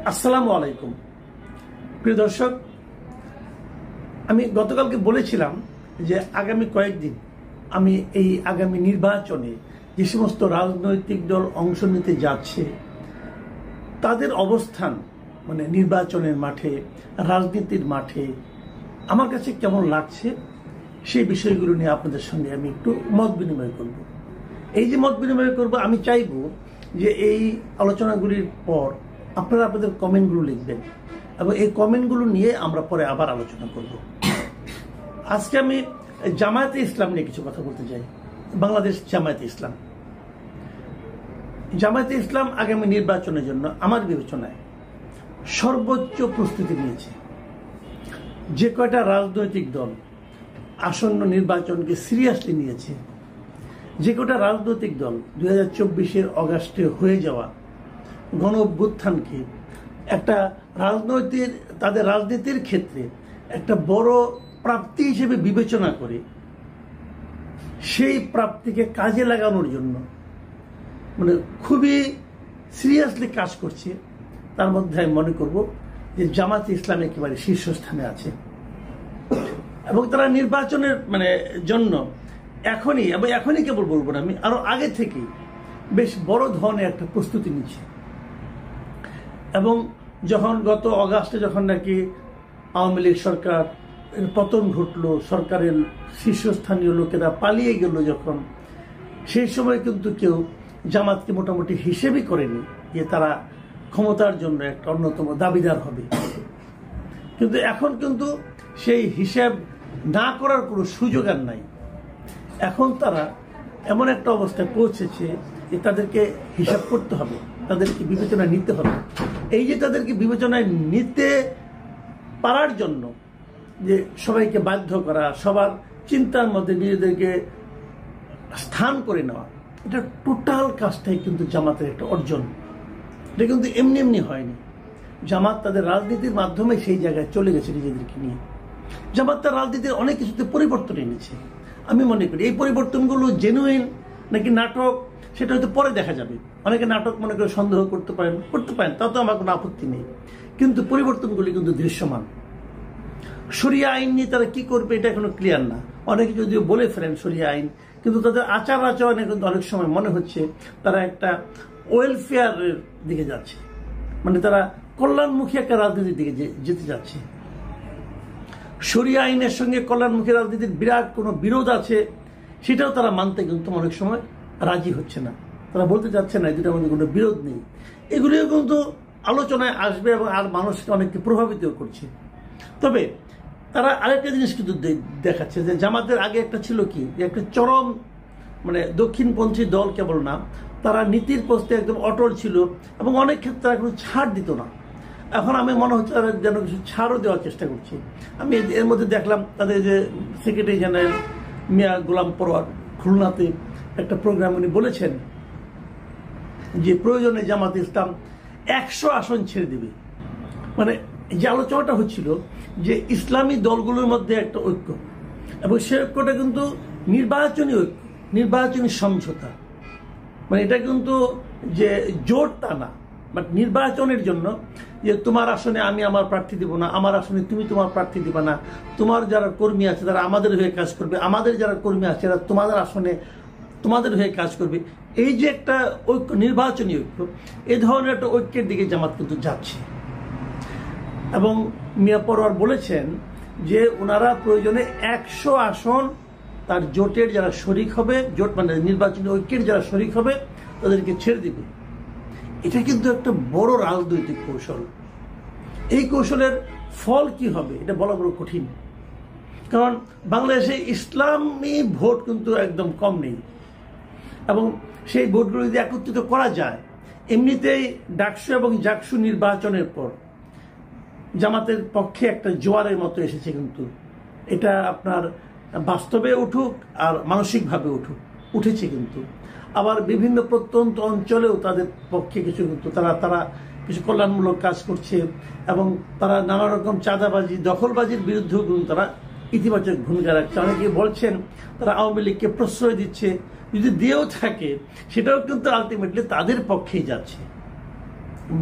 আসসালামু আলাইকুম প্রিয় দর্শক, আমি গতকালকে বলেছিলাম যে আগামী কয়েকদিন আমি এই আগামী নির্বাচনে যে সমস্ত রাজনৈতিক দল অংশ নিতে যাচ্ছে তাদের অবস্থান মানে নির্বাচনের মাঠে, রাজনীতির মাঠে আমার কাছে কেমন লাগছে সেই বিষয়গুলো নিয়ে আপনাদের সঙ্গে আমি একটু মত বিনিময় করব। এই যে মত বিনিময় করব, আমি চাইব যে এই আলোচনাগুলির পর আপনারা আপনাদের কমেন্টগুলো লিখবেন এবং এই কমেন্টগুলো নিয়ে আমরা পরে আবার আলোচনা করব। আজকে আমি জামায়াতে ইসলাম নিয়ে কিছু কথা বলতে চাই। বাংলাদেশ জামায়াতে ইসলাম আগামী নির্বাচনের জন্য আমার বিবেচনায় সর্বোচ্চ প্রস্তুতি নিয়েছে। যে কয়টা রাজনৈতিক দল আসন্ন নির্বাচনকে সিরিয়াসলি নিয়েছে, যে কয়টা রাজনৈতিক দল 2024-এর অগাস্টে হয়ে যাওয়া গণ অভ্যুত্থানকে একটা তাদের রাজনীতির ক্ষেত্রে একটা বড় প্রাপ্তি হিসেবে বিবেচনা করে সেই প্রাপ্তিকে কাজে লাগানোর জন্য মানে খুবই সিরিয়াসলি কাজ করছে, তার মধ্যে আমি মনে করব যে জামায়াতে ইসলাম একেবারে শীর্ষস্থানে আছে এবং তারা নির্বাচনের জন্য এখনই কেবল বলবো না, আমি আরো আগে থেকেই বেশ বড় ধরনের একটা প্রস্তুতি নিচ্ছে। এবং যখন গত অগাস্টে যখন নাকি আওয়ামী লীগ সরকার পতন ঘটলো, সরকারের শীর্ষস্থানীয় লোকেরা পালিয়ে গেল, যখন সেই সময় কিন্তু কেউ জামাতকে মোটামুটি হিসেবই করেনি যে তারা ক্ষমতার জন্য একটা অন্যতম দাবিদার হবে। কিন্তু এখন কিন্তু সেই হিসাব না করার কোনো সুযোগ আর নাই। এখন তারা এমন একটা অবস্থায় পৌঁছেছে যে তাদেরকে হিসাব করতে হবে, তাদেরকে বিবেচনায় নিতে হবে। এই যে তাদেরকে বিবেচনায় নিতে পারার জন্য যে সবাইকে বাধ্য করা, সবার চিন্তার মধ্যে নিজেদেরকে স্থান করে নেওয়া, এটা টোটাল কাজটাই কিন্তু জামাতের একটা অর্জন। এটা কিন্তু এমনি হয়নি। জামাত তাদের রাজনীতির মাধ্যমে সেই জায়গায় চলে গেছে নিজেদেরকে নিয়ে। জামাত তার রাজনীতির অনেক কিছুতে পরিবর্তন এনেছে। আমি মনে করি এই পরিবর্তনগুলো জেনুইন নাকি নাটক সেটা হয়তো পরে দেখা যাবে। অনেকে নাটক মনে করে সন্দেহ করতে পারেন, তাও তো আমার কোনো আপত্তি নেই, কিন্তু পরিবর্তনগুলি কিন্তু দৃশ্যমান। শরিয়া আইন নিয়ে তারা কি করবে এটা এখনো ক্লিয়ার না। অনেকে যদিও বলে ফেলেন শরিয়া আইন, কিন্তু তাদের আচার আচরণে কিন্তু অনেক সময় মনে হচ্ছে তারা একটা ওয়েলফেয়ারের দিকে যাচ্ছে, তারা কল্যাণমুখী একটা রাজনীতির দিকে যেতে যাচ্ছে। শরিয়া আইনের সঙ্গে কল্যাণমুখী রাজনীতির বিরাট কোনো বিরোধ আছে, সেটাও তারা মানতে কিন্তু অনেক সময় রাজি হচ্ছে না। তারা বলতে চাচ্ছে না দুটার মধ্যে কোনো বিরোধ নেই। এগুলিও কিন্তু আলোচনায় আসবে এবং আর মানুষকে অনেককে প্রভাবিত করছে। তবে তারা আরেকটা জিনিস কিন্তু দেখাচ্ছে যে জামাতের আগে একটা ছিল কি, যে একটা চরম দক্ষিণপন্থী দল কেবল না, তারা নীতির প্রস্তে একদম অটল ছিল এবং অনেক ক্ষেত্রে তারা কোনো ছাড় দিত না। এখন আমি মনে হচ্ছে তারা যেন কিছু ছাড়ও দেওয়ার চেষ্টা করছে। আমি এর মধ্যে দেখলাম তাদের যে সেক্রেটারি জেনারেল মিয়া গোলাম পরোয়ার খুলনাতে একটা প্রোগ্রাম উনি বলেছেন যে প্রয়োজনে জামাত ইসলাম 100 আসন ছেড়ে দেবে। যে আলোচনাটা হচ্ছিল যে ইসলামী দলগুলোর মধ্যে একটা ঐক্য, এবং সে ঐক্যটা কিন্তু নির্বাচনী ঐক্য, নির্বাচনী সমঝোতা। এটা কিন্তু যে জোট তা না, বাট নির্বাচনের জন্য যে তোমার আসনে আমি আমার প্রার্থী দিব না, আমার আসনে তুমি তোমার প্রার্থী দিবা না, তোমার যারা কর্মী আছে তারা আমাদের হয়ে কাজ করবে, আমাদের যারা কর্মী আছে তারা তোমাদের আসনে তোমাদের হয়ে কাজ করবে। এই যে একটা ঐক্য, নির্বাচনী ঐক্য, এই ধরনের একটা ঐক্যের দিকে জামাত কিন্তু যাচ্ছে। এবং মিয়া পরোয়ার বলেছেন যে ওনারা প্রয়োজনে 100 আসন তার জোটের যারা শরিক হবে, জোট নির্বাচনী ঐক্যের যারা শরিক হবে তাদেরকে ছেড়ে দিবে। এটা কিন্তু একটা বড় রাজনৈতিক কৌশল। এই কৌশলের ফল কি হবে এটা বলা বড় কঠিন, কারণ বাংলাদেশে ইসলামী ভোট কিন্তু একদম কম নেই, এবং সেই ভোটগুলো যদি একত্রিত করা যায়, এমনিতেই ডাকসু এবং জাকসু নির্বাচনের পর জামাতের পক্ষে একটা জোয়ারের মতো এসেছে। কিন্তু এটা আপনার বাস্তবে উঠুক আর মানসিকভাবে উঠেছে, কিন্তু আবার বিভিন্ন প্রত্যন্ত অঞ্চলেও তাদের পক্ষে কিছু কিন্তু তারা কিছু কল্যাণমূলক কাজ করছে, এবং তারা নানা রকম চাঁদাবাজি, দখলবাজির বিরুদ্ধেও কিন্তু তারা ইতিবাচক ভূমিকা রাখছে। অনেকে বলছেন তারা আওয়ামী লীগকে প্রশ্রয় দিচ্ছে, যদি দিয়েও থাকে সেটাও কিন্তু আলটিমেটলি তাদের পক্ষেই যাচ্ছে।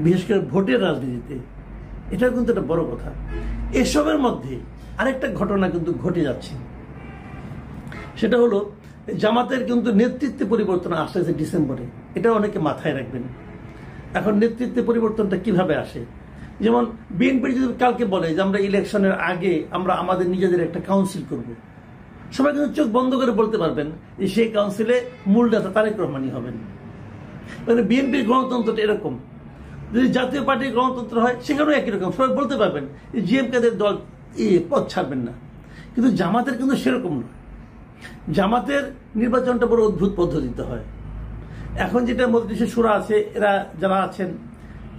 বিশেষ করে ভোটের রাজনীতিতে, এটা কিন্তু একটা বড় কথা। এসবের মধ্যে আরেকটা ঘটনা কিন্তু ঘটে যাচ্ছে, সেটা হলো জামাতের কিন্তু নেতৃত্বে পরিবর্তন আসতেছে ডিসেম্বরে। এটা অনেকে মাথায় রাখবেন। এখন নেতৃত্বে পরিবর্তনটা কিভাবে আসে? যেমন বিএনপি যদি কালকে বলে যে আমরা ইলেকশনের আগে আমরা আমাদের নিজেদের একটা কাউন্সিল করব, সবাই কিন্তু চোখ বন্ধ করে বলতে পারবেন যে সেই কাউন্সিলে মূল নেতা তারেক রহমানই হবেন। মানে বিএনপির গণতন্ত্রটা এরকম। যদি জাতীয় পার্টির গণতন্ত্র হয় সেখানেও একই রকম, সবাই বলতে পারবেন যে জিএমকেদের দল পদ ছাড়বেন না। কিন্তু জামাতের কিন্তু সেরকম নয়। জামাতের নির্বাচনটা বড় অদ্ভুত পদ্ধতিতে হয়। এখন যেটা মজলিসে শুরা আছে, এরা যারা আছেন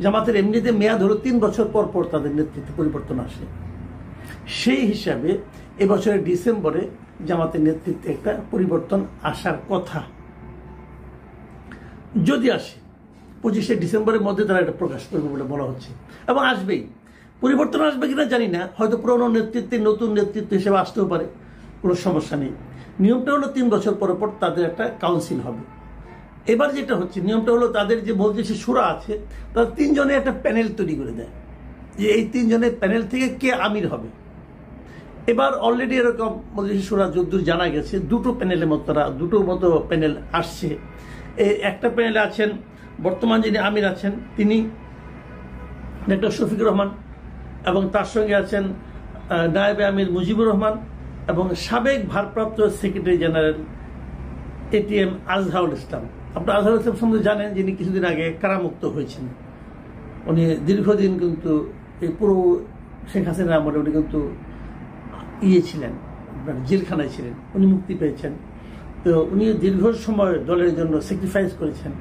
জামাতের এমনিতে মেয়াদ হলো 3 বছর পর পর তাদের নেতৃত্বে পরিবর্তন আসে। সেই হিসাবে এবছরের ডিসেম্বরে জামাতের নেতৃত্বে একটা পরিবর্তন আসার কথা। যদি আসে 25শে ডিসেম্বরের মধ্যে তারা এটা প্রকাশ করবে বলে বলা হচ্ছে, এবং আসবেই। পরিবর্তন আসবে কিনা জানি না, হয়তো পুরনো নেতৃত্বে নতুন নেতৃত্ব হিসেবে আসতেও পারে, কোনো সমস্যা নেই। নিয়মটা হলো 3 বছর পর পর তাদের একটা কাউন্সিল হবে। এবার যেটা হচ্ছে নিয়মটা হলো তাদের যে মজলিসে শুরা আছে তারা 3 জনে একটা প্যানেল তৈরি করে দেয় যে এই 3 জনের প্যানেল থেকে কে আমির হবে। এবার অলরেডি এরকম মজলিসে শুরা যদ্দূর জানা গেছে দুটো প্যানেলের মতো দুটোর মতো প্যানেল আসছে। এই একটা প্যানেলে আছেন বর্তমান যিনি আমির আছেন তিনি ডক্টর শফিকুর রহমান, এবং তার সঙ্গে আছেন নায়েবে আমির মুজিবুর রহমান এবং সাবেক ভারপ্রাপ্ত secretary general ATM Azharul Islam. আপনার আজহারুল ইসলাম সম্বন্ধে জানেন, যিনি কিছুদিন আগে কারামুক্ত হয়েছেন। উনি দীর্ঘদিন কিন্তু এই পুরো শেখ হাসিনার আমলে উনি কিন্তু ছিলেন, জেলখানায় ছিলেন, উনি মুক্তি পেয়েছেন। তো উনি দীর্ঘ সময় দলের জন্য স্যাক্রিফাইস করেছেন,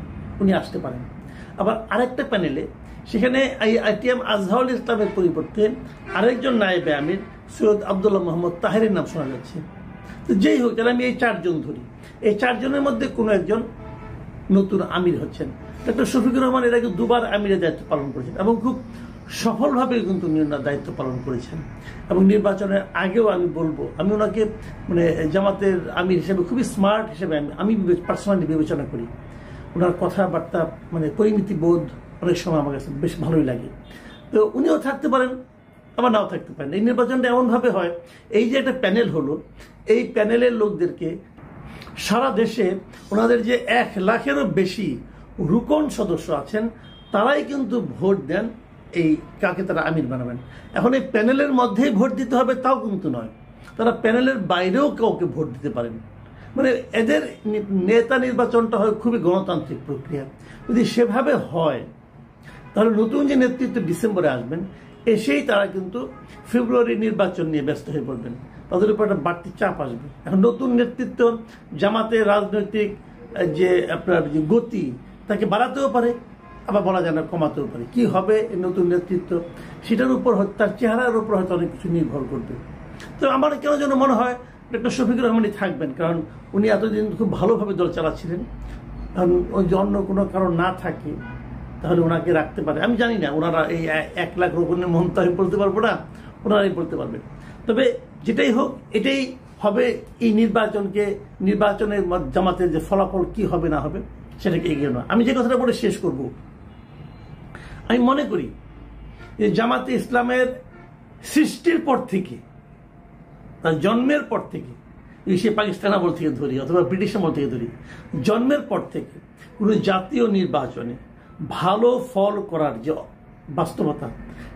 উনি আসতে পারেন। আবার আরেকটা প্যানেলে সেখানে এটিএম আজহারুল ইসলামের পরিবর্তে আরেকজন নায়েবে আমির সৈয়দ আবদুল্লাহ মোহাম্মদ তাহেরের নাম শোনা যাচ্ছে। তো যেই হোক, তাহলে আমি এই 4 জন ধরি, এই 4 জনের মধ্যে কোনো একজন নতুন আমির হচ্ছেন। ডক্টর শফিকুর রহমান এর আগে 2বার আমিরের দায়িত্ব পালন করেছেন এবং খুব সফলভাবে কিন্তু দায়িত্ব পালন করেছেন। এবং নির্বাচনের আগেও আমি বলবো, আমি ওনাকে মানে জামাতের আমির হিসেবে খুবই স্মার্ট হিসেবে আমি পার্সোনালি বিবেচনা করি। ওনার কথাবার্তা মানে পরিমিতি বোধ অনেক সময় আমার কাছে বেশ ভালোই লাগে। তো উনিও থাকতে পারেন, আবার নাও থাকতে পারেন। এই নির্বাচনটা এমনভাবে হয়, এই যে একটা প্যানেল হলো, এই প্যানেলের লোকদেরকে সারা দেশে ওনাদের যে 1 লাখেরও বেশি রুকন সদস্য আছেন তারাই কিন্তু ভোট দেন এই কাকে তারা আমির বানাবেন। এখন এই প্যানেলের মধ্যেই ভোট দিতে হবে তাও কিন্তু নয়, তারা প্যানেলের বাইরেও কাউকে ভোট দিতে পারেন। মানে এদের নেতা নির্বাচনটা হয় খুবই গণতান্ত্রিক প্রক্রিয়া। যদি সেভাবে হয় তাহলে নতুন যে নেতৃত্ব ডিসেম্বরে আসবেন এসেই তারা কিন্তু ফেব্রুয়ারি নির্বাচন নিয়ে ব্যস্ত হয়ে পড়বেন, তাদের উপর একটা বাড়তি চাপ আসবে। এখন নতুন নেতৃত্ব জামাতের রাজনৈতিক যে আপনার যে গতি তাকে বাড়াতেও পারে, আবার বলা যায় না কমাতেও পারে। কি হবে এই নতুন নেতৃত্ব সেটার উপর তার চেহারার উপর হয়তো অনেক কিছু নির্ভর করবে। তো আমার কেন যেন মনে হয় ডক্টর শফিকুর রহমানই থাকবেন, কারণ উনি এতদিন খুব ভালোভাবে দল চালাচ্ছিলেন। কারণ ওই যে অন্য কোনো কারণ না থাকে তাহলে ওনাকে রাখতে পারে। আমি জানি না ওনারা এই 1 লাখ রোপণের মন তো আমি বলতে পারবো না, ওনারাই বলতে পারবেন। তবে যেটাই হোক এটাই হবে এই নির্বাচনের জামাতের যে ফলাফল কি হবে না হবে সেটাকে এগিয়ে নেওয়া। আমি যে কথাটা বলে শেষ করব, আমি মনে করি যে জামাতে ইসলামের সৃষ্টির পর থেকে, তার জন্মের পর থেকে, সে পাকিস্তান আমল থেকে ধরি অথবা ব্রিটিশ আমল থেকে ধরি, জন্মের পর থেকে কোনো জাতীয় নির্বাচনে ভালো ফল করার যে বাস্তবতা,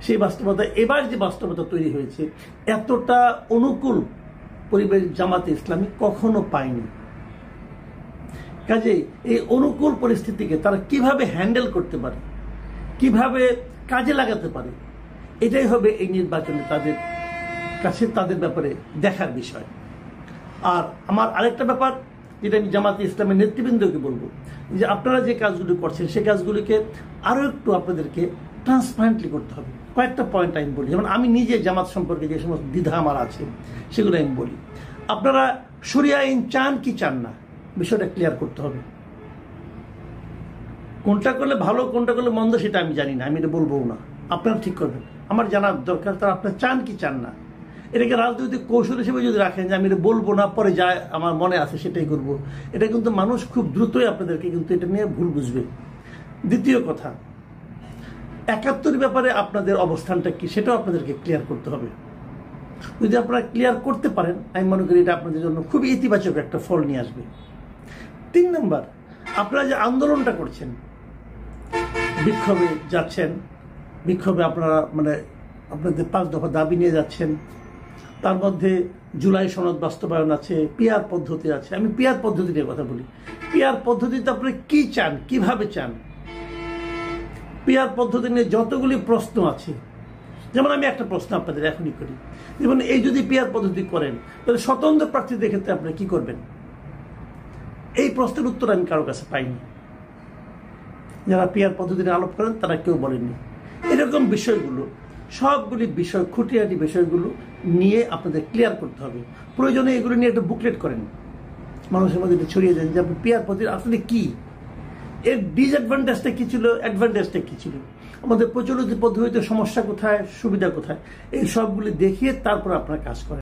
সেই বাস্তবতা এবার যে বাস্তবতা তৈরি হয়েছে এতটা অনুকূল পরিবেশ জামাতে ইসলামী কখনো পায়নি। কাজেই এই অনুকূল পরিস্থিতিকে তারা কিভাবে হ্যান্ডেল করতে পারে, কিভাবে কাজে লাগাতে পারে, এটাই হবে এই নির্বাচনে তাদের কাছে তাদের ব্যাপারে দেখার বিষয়। আর আমার আরেকটা ব্যাপার যেটা আমি জামাতে ইসলামের নেতৃবৃন্দকে বলবো, যে আপনারা যে কাজগুলি করছেন সেই কাজগুলিকে আরো একটু আপনাদেরকে ট্রান্সপারেন্টলি করতে হবে। কয়েকটা পয়েন্ট আমি বলি, যেমন আমি নিজে জামাত সম্পর্কে যে সমস্ত দ্বিধা আমার আছে সেগুলো আমি বলি। আপনারা শরিয়া আইন চান কি চান না বিষয়টা ক্লিয়ার করতে হবে। কোনটা করলে ভালো কোনটা করলে মন্দ সেটা আমি জানি না, আমি এটা বলবো না, আপনারা ঠিক করবেন। আমার জানার দরকার তারা আপনারা চান কি চান না। এটাকে রাজনৈতিক কৌশল হিসেবে যদি রাখেন যে আমি এটা বলবো না, পরে যা আমার মনে আছে সেটাই করব, এটা কিন্তু মানুষ খুব দ্রুতই আপনাদেরকে কিন্তু এটা নিয়ে ভুল বুঝবে। দ্বিতীয় কথা, 71 ব্যাপারে আপনাদের অবস্থানটা কি সেটাও আপনাদেরকে ক্লিয়ার করতে হবে। যদি আপনারা ক্লিয়ার করতে পারেন, আমি মনে করি এটা আপনাদের জন্য খুবই ইতিবাচক একটা ফল নিয়ে আসবে। 3 নম্বর, আপনারা যে আন্দোলনটা করছেন, বিক্ষোভে যাচ্ছেন, বিক্ষোভে আপনারা আপনাদের 5 দফা দাবি নিয়ে যাচ্ছেন, তার মধ্যে জুলাই সনদ বাস্তবায়ন আছে, পিআর পদ্ধতি আছে। আমি পিআর পদ্ধতি নিয়ে কথা বলি। পিআর পদ্ধতিতে আপনারা কি চান, কিভাবে চান? পিআর পদ্ধতি নিয়ে যতগুলি প্রশ্ন আছে, যেমন আমি একটা প্রশ্ন আপনাদের এখনই করি, যেমন এই যদি পিআর পদ্ধতি করেন তাহলে স্বতন্ত্র প্রার্থীদের ক্ষেত্রে আপনারা কি করবেন? এই প্রশ্নের উত্তর আমি কারো কাছে পাইনি। যারা পিআর পদ্ধতি নিয়ে আলোপ করেন তারা কেউ বলেননি। এরকম বিষয়গুলো, সবগুলি বিষয়, খুঁটিনাটি বিষয়গুলো নিয়ে আপনাদের ক্লিয়ার করতে হবে। প্রয়োজনে এগুলো নিয়ে একটা বুকলেট করেন, মানুষের মধ্যে ছড়িয়ে দেন যে আপনি পিআর পদ্ধতি আসলে কি, এর ডিসঅ্যাডভান্টেজটা কি ছিল, অ্যাডভান্টেজটা কি ছিল, আমাদের প্রচলিত পদ্ধতিতে সমস্যা কোথায়, সুবিধা কোথায়, এই সবগুলি দেখিয়ে তারপর আপনারা কাজ করেন।